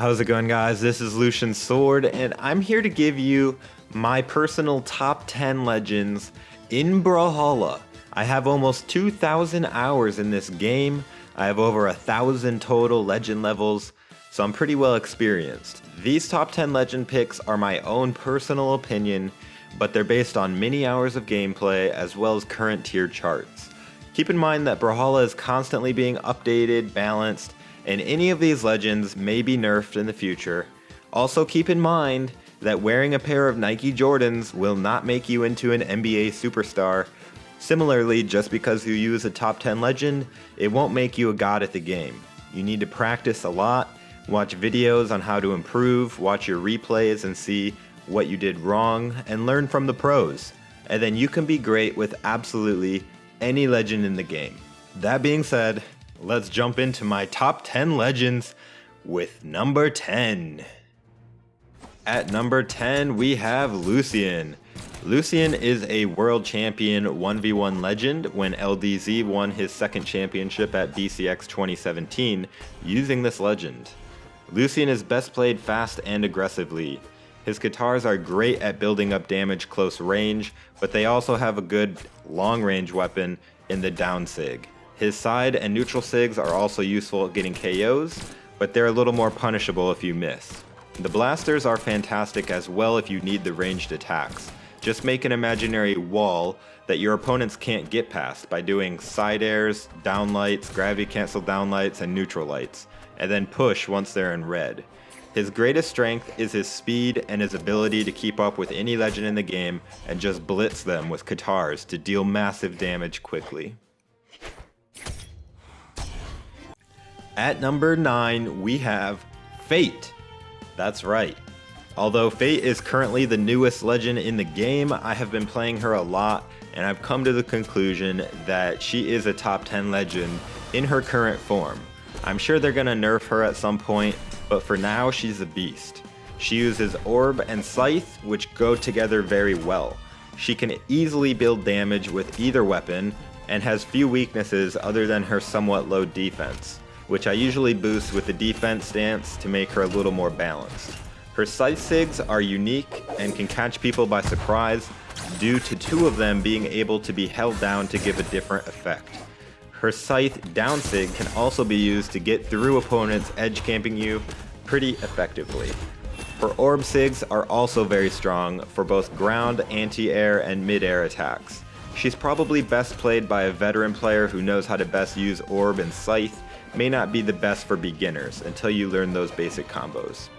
How's it going, guys? This is Lucian Sword, and I'm here to give you my personal top 10 legends in Brawlhalla. I have almost 2,000 hours in this game. I have over 1,000 total legend levels, so I'm pretty well experienced. These top 10 legend picks are my own personal opinion, but they're based on many hours of gameplay as well as current tier charts. Keep in mind that Brawlhalla is constantly being updated, balanced, and any of these legends may be nerfed in the future. Also keep in mind that wearing a pair of Nike Jordans will not make you into an NBA superstar. Similarly, just because you use a top 10 legend, it won't make you a god at the game. You need to practice a lot, watch videos on how to improve, watch your replays and see what you did wrong, and learn from the pros. And then you can be great with absolutely any legend in the game. That being said, let's jump into my top 10 legends with number 10. At number 10, we have Lucian. Lucian is a world champion 1v1 legend when LDZ won his second championship at BCX 2017 using this legend. Lucian is best played fast and aggressively. His guitars are great at building up damage close range, but they also have a good long range weapon in the down sig. His side and neutral sigs are also useful at getting KOs, but they're a little more punishable if you miss. The blasters are fantastic as well if you need the ranged attacks. Just make an imaginary wall that your opponents can't get past by doing side airs, down lights, gravity cancel down lights, and neutral lights, and then push once they're in red. His greatest strength is his speed and his ability to keep up with any legend in the game and just blitz them with guitars to deal massive damage quickly. At number 9, we have Fate. That's right. Although Fate is currently the newest legend in the game, I have been playing her a lot, and I've come to the conclusion that she is a top 10 legend in her current form. I'm sure they're gonna nerf her at some point, but for now she's a beast. She uses Orb and Scythe, which go together very well. She can easily build damage with either weapon, and has few weaknesses other than her somewhat low defense, which I usually boost with the defense stance to make her a little more balanced. Her Scythe Sigs are unique and can catch people by surprise due to two of them being able to be held down to give a different effect. Her Scythe down sig can also be used to get through opponents edge camping you pretty effectively. Her Orb Sigs are also very strong for both ground, anti-air, and mid-air attacks. She's probably best played by a veteran player who knows how to best use Orb and Scythe. May not be the best for beginners until you learn those basic combos.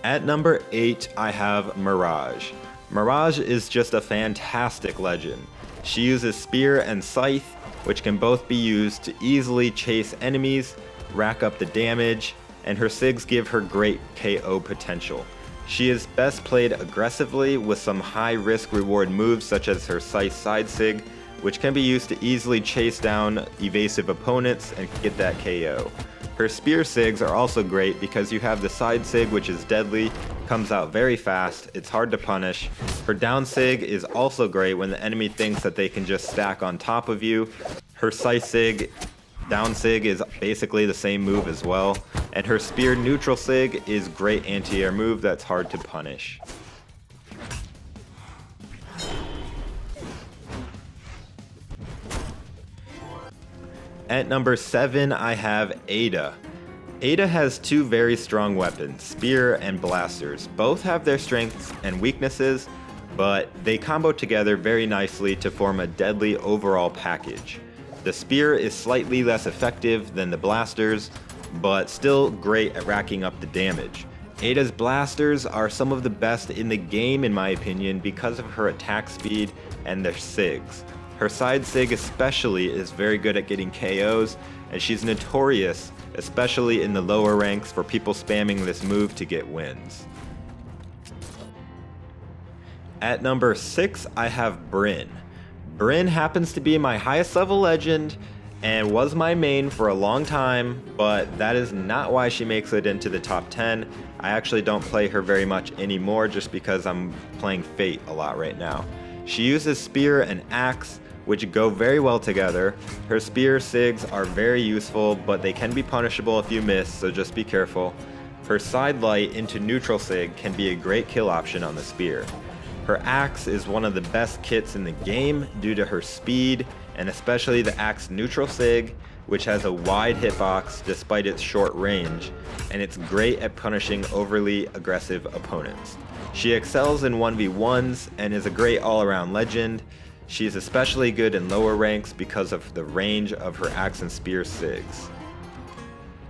At number 8, I have Mirage. Mirage is just a fantastic legend. She uses Spear and Scythe, which can both be used to easily chase enemies, rack up the damage, and her sigs give her great KO potential. She is best played aggressively with some high risk reward moves such as her Scythe side sig, which can be used to easily chase down evasive opponents and get that KO. Her Spear Sigs are also great because you have the side sig, which is deadly, comes out very fast, it's hard to punish. Her down sig is also great when the enemy thinks that they can just stack on top of you. Her Scythe sig, down sig is basically the same move as well. And her Spear neutral sig is great anti-air move that's hard to punish. At number 7, I have Ada. Ada has two very strong weapons, Spear and Blasters. Both have their strengths and weaknesses, but they combo together very nicely to form a deadly overall package. The Spear is slightly less effective than the Blasters, but still great at racking up the damage. Ada's Blasters are some of the best in the game in my opinion because of her attack speed and their sigs. Her side sig especially is very good at getting KOs, and she's notorious, especially in the lower ranks, for people spamming this move to get wins. At number 6, I have Brynn. Brynn happens to be my highest level legend and was my main for a long time, but that is not why she makes it into the top 10. I actually don't play her very much anymore just because I'm playing Fate a lot right now. She uses Spear and Axe, which go very well together. Her spear sigs are very useful, but they can be punishable if you miss, so just be careful. Her side light into neutral sig can be a great kill option on the spear. Her axe is one of the best kits in the game due to her speed, and especially the axe neutral sig, which has a wide hitbox despite its short range, and it's great at punishing overly aggressive opponents. She excels in 1v1s and is a great all-around legend. She is especially good in lower ranks because of the range of her axe and spear sigs.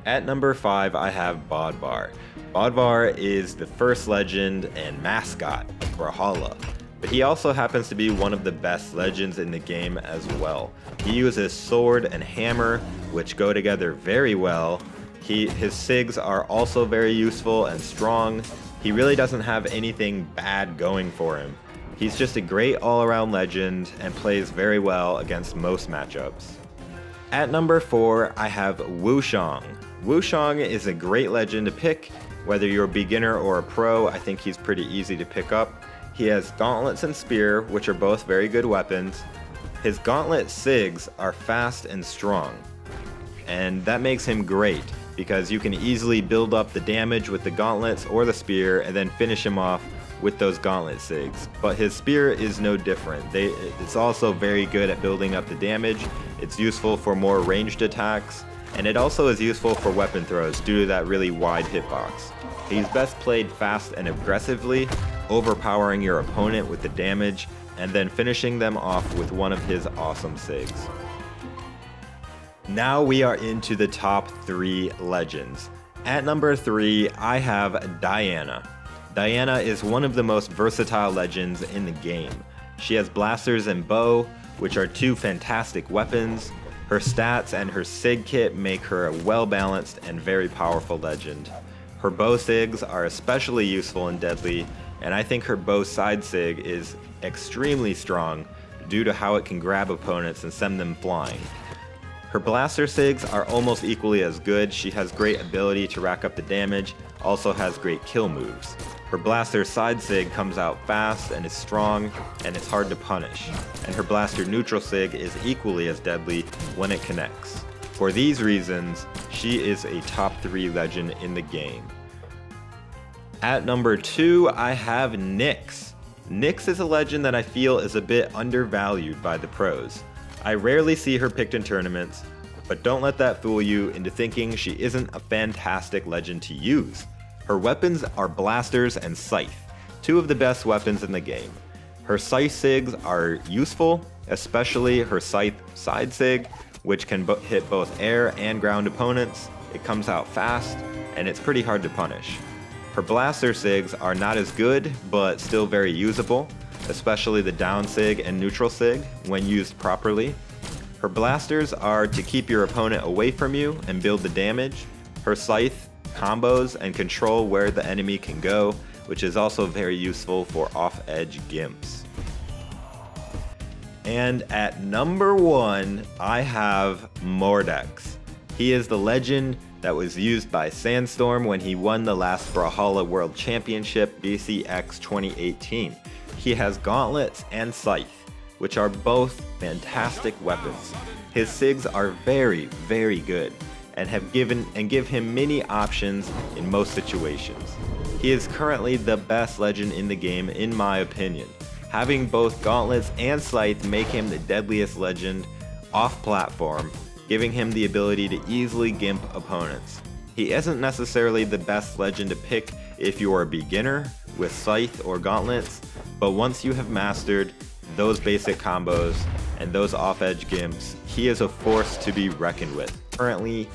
At number 5, I have Bodvar. Bodvar is the first legend and mascot of Brawlhalla, but he also happens to be one of the best legends in the game as well. He uses sword and hammer, which go together very well. His sigs are also very useful and strong. He really doesn't have anything bad going for him. He's just a great all-around legend and plays very well against most matchups. At number 4, I have Wushang. Wushang is a great legend to pick, whether you're a beginner or a pro. I think he's pretty easy to pick up. He has gauntlets and spear, which are both very good weapons. His gauntlet sigs are fast and strong, and that makes him great because you can easily build up the damage with the gauntlets or the spear and then finish him off with those gauntlet sigs. But his spear is no different. It's also very good at building up the damage. It's useful for more ranged attacks, and it also is useful for weapon throws due to that really wide hitbox. He's best played fast and aggressively, overpowering your opponent with the damage, and then finishing them off with one of his awesome sigs. Now we are into the top 3 legends. At number 3, I have Diana. Diana is one of the most versatile legends in the game. She has blasters and bow, which are 2 fantastic weapons. Her stats and her sig kit make her a well-balanced and very powerful legend. Her bow sigs are especially useful and deadly, and I think her bow side sig is extremely strong due to how it can grab opponents and send them flying. Her blaster sigs are almost equally as good. She has great ability to rack up the damage, also has great kill moves. Her blaster side sig comes out fast and is strong, and it's hard to punish. And her blaster neutral sig is equally as deadly when it connects. For these reasons, she is a top 3 legend in the game. At number 2, I have Nyx. Nyx is a legend that I feel is a bit undervalued by the pros. I rarely see her picked in tournaments, but don't let that fool you into thinking she isn't a fantastic legend to use. Her weapons are blasters and scythe, 2 of the best weapons in the game. Her scythe sigs are useful, especially her scythe side sig, which can hit both air and ground opponents. It comes out fast, and it's pretty hard to punish. Her blaster sigs are not as good, but still very usable, especially the down sig and neutral sig when used properly. Her blasters are to keep your opponent away from you and build the damage. Her scythe combos and control where the enemy can go, which is also very useful for off-edge gimps. And at number 1, I have Mordex. He is the legend that was used by Sandstorm when he won the last Brawlhalla World Championship BCX 2018. He has gauntlets and scythe, which are both fantastic weapons. His sigs are very, very good and give him many options in most situations. He is currently the best legend in the game in my opinion. Having both gauntlets and scythe make him the deadliest legend off-platform, giving him the ability to easily gimp opponents. He isn't necessarily the best legend to pick if you are a beginner with scythe or gauntlets, but once you have mastered those basic combos and those off-edge gimps, he is a force to be reckoned with. Currently,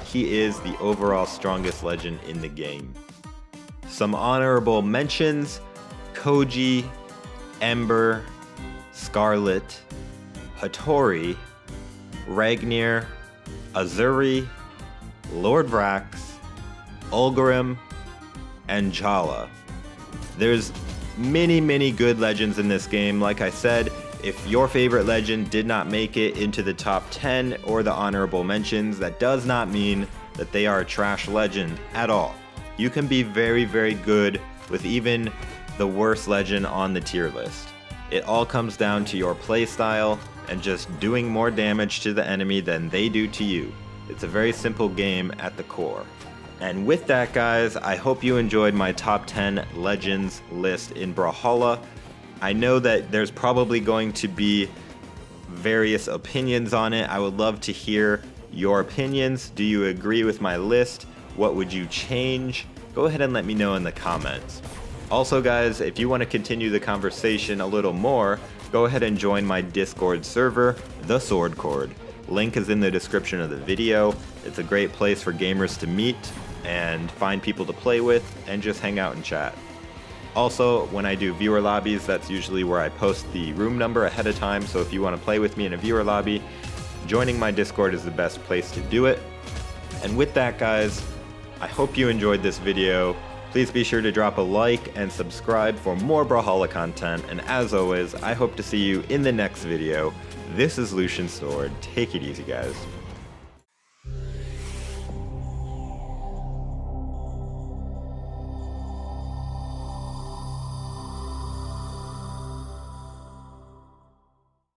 he is the overall strongest legend in the game. Some honorable mentions: Koji, Ember, Scarlet, Hattori, Ragnir, Azuri, Lord Vrax, Ulgrim, and Jala. There's many good legends in this game. Like I said, if your favorite legend did not make it into the top 10 or the honorable mentions, that does not mean that they are a trash legend at all. You can be very good with even the worst legend on the tier list. It all comes down to your playstyle and just doing more damage to the enemy than they do to you. It's a very simple game at the core. And with that, guys, I hope you enjoyed my top 10 legends list in Brawlhalla. I know that there's probably going to be various opinions on it. I would love to hear your opinions. Do you agree with my list? What would you change? Go ahead and let me know in the comments. Also, guys, if you want to continue the conversation a little more, go ahead and join my Discord server, The Sword Cord. Link is in the description of the video. It's a great place for gamers to meet and find people to play with and just hang out and chat. Also, when I do viewer lobbies, that's usually where I post the room number ahead of time, so if you want to play with me in a viewer lobby, joining my Discord is the best place to do it. And with that, guys, I hope you enjoyed this video. Please be sure to drop a like and subscribe for more Brawlhalla content, and as always, I hope to see you in the next video. This is Lucian Sword. Take it easy, guys.